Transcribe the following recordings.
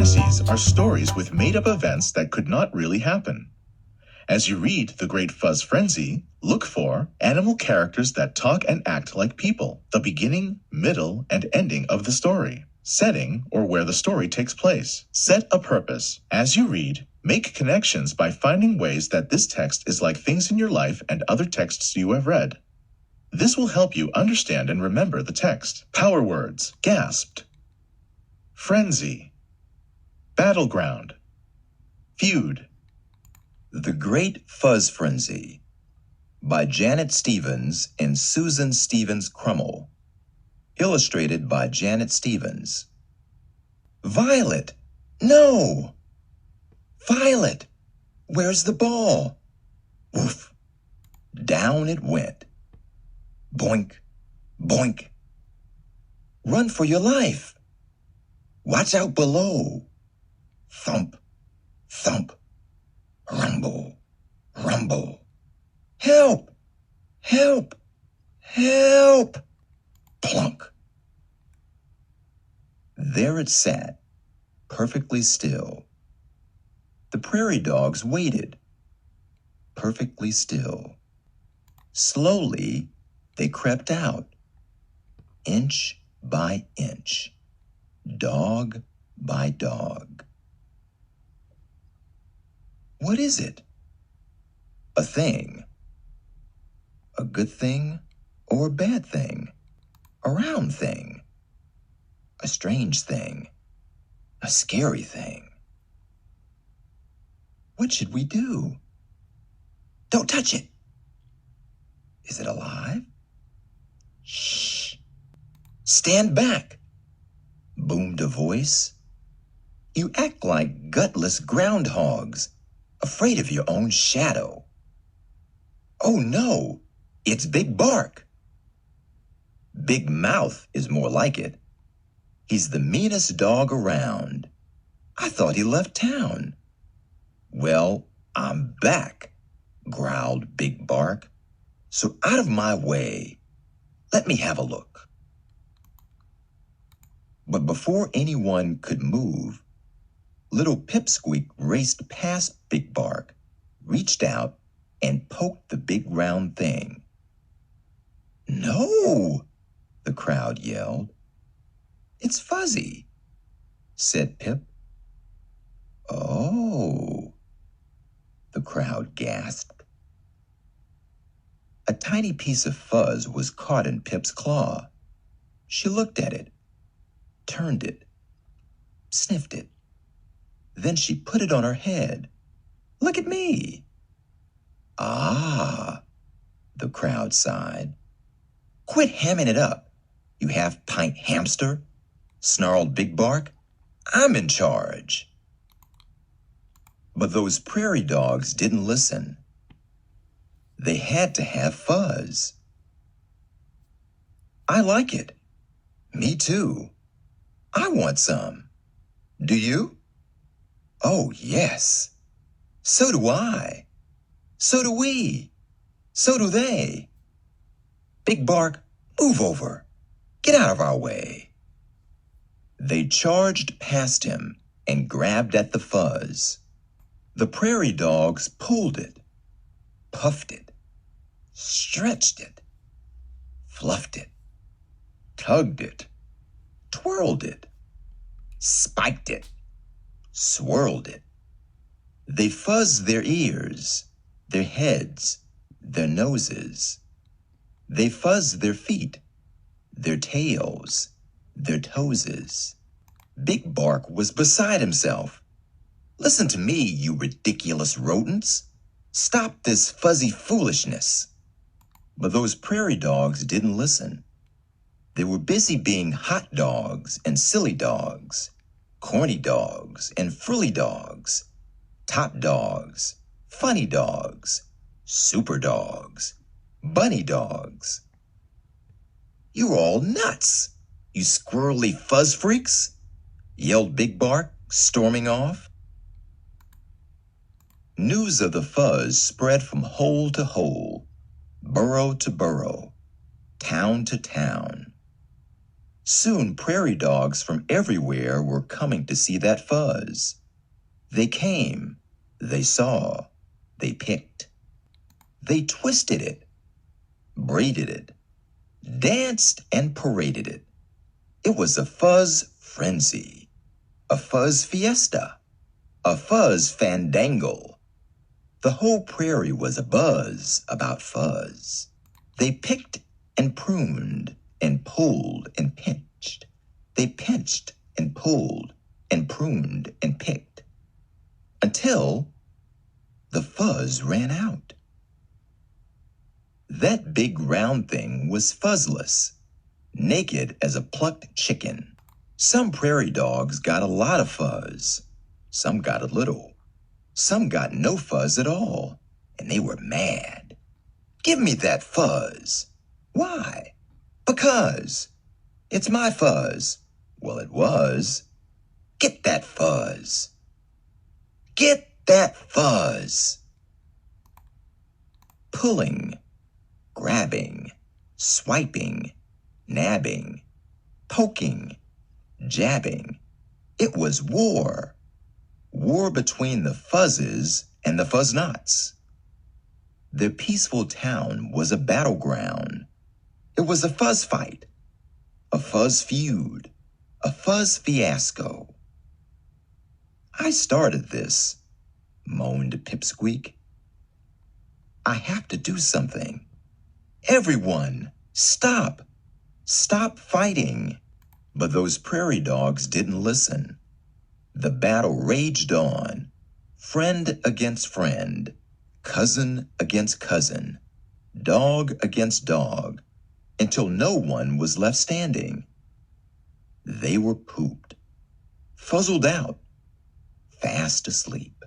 fantasies are stories with made-up events that could not really happen. As you read The Great Fuzz Frenzy, look for animal characters that talk and act like people, the beginning, middle, and ending of the story, setting or where the story takes place. Set a purpose. As you read, make connections by finding ways that this text is like things in your life and other texts you have read. This will help you understand and remember the text. Power words: gasped, frenzy, battleground, feud. The Great Fuzz Frenzy by Janet Stevens and Susan Stevens Crummell. Illustrated by Janet Stevens. Violet! No! Violet! Where's the ball? Woof! Down it went. Boink! Boink! Run for your life! Watch out below! Thump! Thump! Rumble! Rumble! Help! Help! Help! Plunk! There it sat, perfectly still. The prairie dogs waited, perfectly still. Slowly, they crept out, inch by inch, dog by dog. What is it? A thing. A good thing or a bad thing? A round thing? A strange thing? A scary thing? What should we do? Don't touch it. Is it alive? Shh. Stand back, boomed a voice. You act like gutless groundhogs, afraid of your own shadow. Oh no, it's Big Bark. Big Mouth is more like it. He's the meanest dog around. I thought he left town. Well, I'm back, growled Big Bark. So out of my way. Let me have a look. But before anyone could move, little Pipsqueak raced past Big Bark, reached out, and poked the big round thing. No, the crowd yelled. It's Fuzzy, said Pip. Oh, the crowd gasped. A tiny piece of fuzz was caught in Pip's claw. She looked at it, turned it, sniffed it. Then she put it on her head. Look at me. Ah, the crowd sighed. Quit hamming it up, you half-pint hamster, snarled Big Bark. I'm in charge. But those prairie dogs didn't listen. They had to have Fuzz. I like it. Me too. I want some. Do you? Oh, yes. So do I. So do we. So do they. Big Bark, move over. Get out of our way. They charged past him and grabbed at the fuzz. The prairie dogs pulled it, puffed it, stretched it, fluffed it, tugged it, twirled it, spiked it, swirled it. They fuzzed their ears, their heads, their noses. They fuzzed their feet, their tails, their toeses. Big Bark was beside himself. Listen to me, you ridiculous rodents. Stop this fuzzy foolishness. But those prairie dogs didn't listen. They were busy being hot dogs and silly dogs, corny dogs and frilly dogs, top dogs, funny dogs, super dogs, bunny dogs. You're all nuts, you squirrely fuzz freaks, yelled Big Bark, storming off. News of the fuzz spread from hole to hole, burrow to burrow, town to town. Soon prairie dogs from everywhere were coming to see that Fuzz. They came, they saw, they picked. They twisted it, braided it, danced and paraded it. It was a Fuzz Frenzy, a Fuzz Fiesta, a Fuzz Fandangle. The whole prairie was abuzz about Fuzz. They picked and pruned and pulled and pinched. They pinched and pulled and pruned and picked until the Fuzz ran out. That big round thing was fuzzless, naked as a plucked chicken. Some prairie dogs got a lot of fuzz. Some got a little. Some got no fuzz at all, and they were mad. Give me that fuzz. Why? Because. It's my fuzz. Well, it was. Get that fuzz. Get that fuzz. Pulling, grabbing, swiping, nabbing, poking, jabbing. It was war. War between the Fuzzes and the Fuzz-Nots. Their peaceful town was a battleground. It was a fuzz fight, a fuzz feud, a fuzz fiasco. I started this, moaned Pipsqueak. I have to do something. Everyone, stop! Stop fighting! But those prairie dogs didn't listen. The battle raged on, friend against friend, cousin against cousin, dog against dog, until no one was left standing. They were pooped, fuzzled out, fast asleep.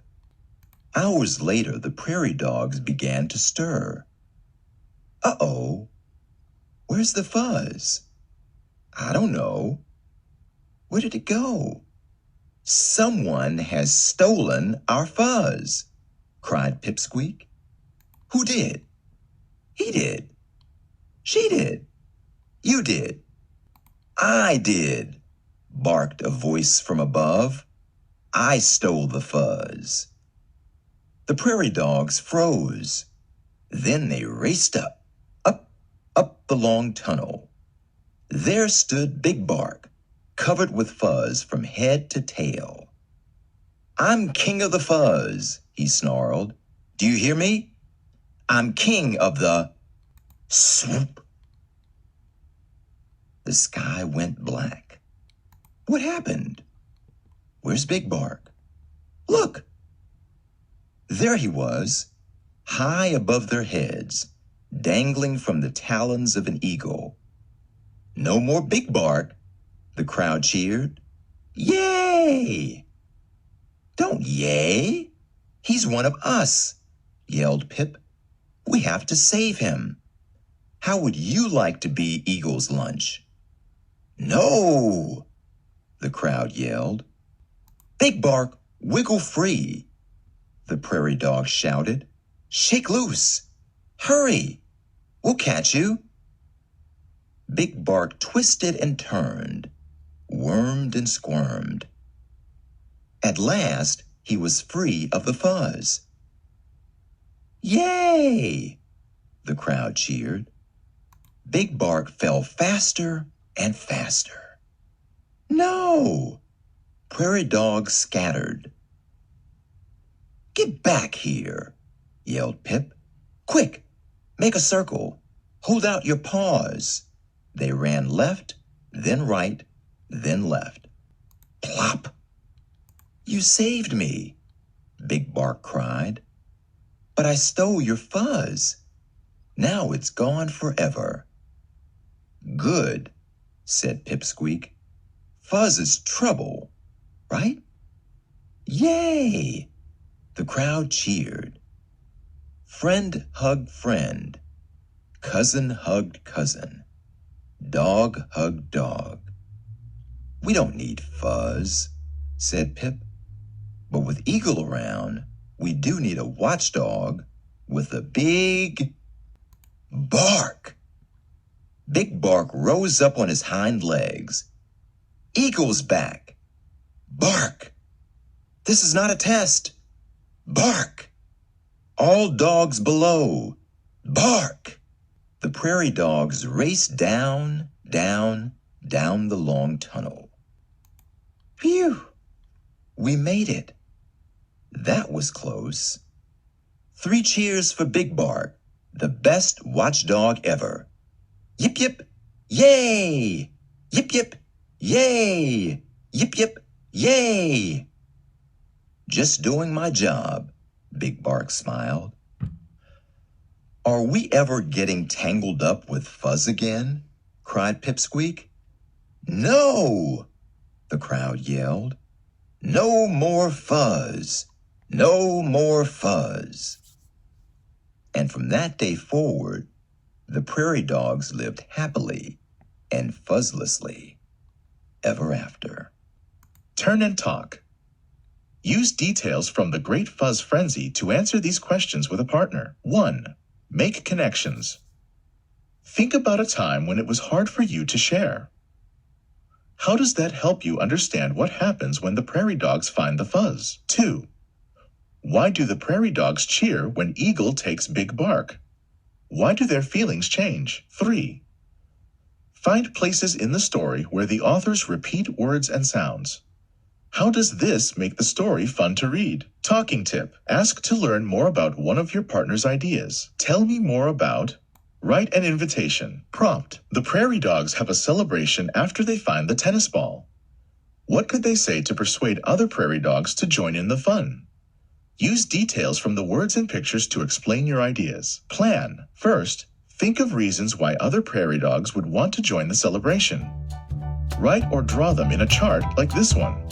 Hours later, the prairie dogs began to stir. Uh-oh, where's the Fuzz? I don't know. Where did it go? Someone has stolen our Fuzz, cried Pipsqueak. Who did? He did. She did. You did. I did, barked a voice from above. I stole the Fuzz. The prairie dogs froze. Then they raced up, up the long tunnel. There stood Big Bark, covered with fuzz from head to tail. I'm king of the fuzz, he snarled. Do you hear me? I'm king of the... Swoop. The sky went black. What happened? Where's Big Bark? Look! There he was, high above their heads, dangling from the talons of an eagle. No more Big Bark, the crowd cheered. Yay! Don't yay! He's one of us, yelled Pip. We have to save him. How would you like to be Eagle's lunch? No, the crowd yelled. Big Bark, wiggle free, the prairie dog shouted. Shake loose. Hurry, we'll catch you. Big Bark twisted and turned, wormed and squirmed. At last, he was free of the fuzz. Yay! The crowd cheered. Big Bark fell faster and faster. No! Prairie dogs scattered. Get back here, yelled Pip. Quick, make a circle. Hold out your paws. They ran left, then right, then left. Plop! You saved me, Big Bark cried. But I stole your fuzz. Now it's gone forever. Good, said Pipsqueak. Fuzz is trouble, right? Yay! The crowd cheered. Friend hugged friend. Cousin hugged cousin. Dog hugged dog. We don't need Fuzz, said Pip. But with Eagle around, we do need a watchdog with a big bark. Big Bark rose up on his hind legs. Eagle's back. Bark. This is not a test. Bark. All dogs below. Bark. The prairie dogs raced down the long tunnel. Phew! We made it. That was close. 3 cheers for Big Bark, the best watchdog ever. Yip yip, yay! Yip yip, yay! Yip yip, yay! Just doing my job, Big Bark smiled. Are we ever getting tangled up with Fuzz again? Cried Pipsqueak. No! The crowd yelled. No more Fuzz! No more Fuzz! And from that day forward, the prairie dogs lived happily and fuzzlessly ever after. Turn and talk. Use details from the Great Fuzz Frenzy to answer these questions with a partner. 1. Make connections. Think about a time when it was hard for you to share. How does that help you understand what happens when the prairie dogs find the fuzz? 2. Why do the prairie dogs cheer when Eagle takes Big Bark? Why do their feelings change? 3. Find places in the story where the authors repeat words and sounds. How does this make the story fun to read? Talking tip. Ask to learn more about one of your partner's ideas. Tell me more about. Write an invitation. Prompt. The prairie dogs have a celebration after they find the tennis ball. What could they say to persuade other prairie dogs to join in the fun? Use details from the words and pictures to explain your ideas. Plan. First, think of reasons why other prairie dogs would want to join the celebration. Write or draw them in a chart like this one.